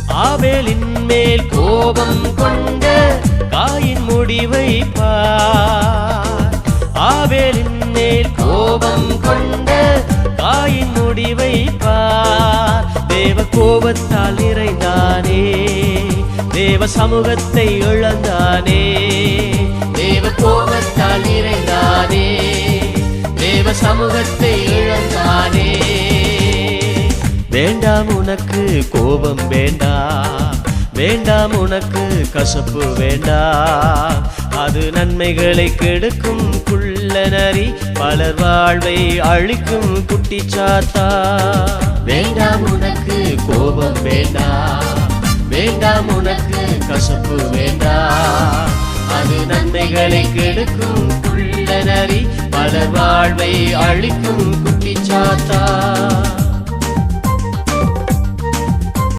ஆபேலின் மேல் கோபம் கொண்ட காயின் முடிவை பார். ஆபேலின் மேல் கோபம் கொண்ட காயின் முடிவை பார். தேவ கோபத்தால் நிறைந்தானே, தேவ சமூகத்தை இழந்தானே. தேவ கோபத்தால் நிறைந்தானே, தேவ சமூகத்தை இழந்தானே. வேண்டாம் உனக்கு கோபம் வேண்டாம், வேண்டாம் உனக்கு கசப்பு வேண்டாம். அது நன்மைகளை கெடுக்கும் குள்ள நரி, பலர் வாழ்வை அழிக்கும் குட்டிச்சாத்தா. வேண்டாம் உனக்கு கோபம் வேண்டாம், வேண்டாம் உனக்கு கசப்பு வேண்டாம். அது நன்மைகளை கெடுக்கும் குள்ள நரி, பலர் வாழ்வை அழிக்கும் குட்டிச்சாத்தா.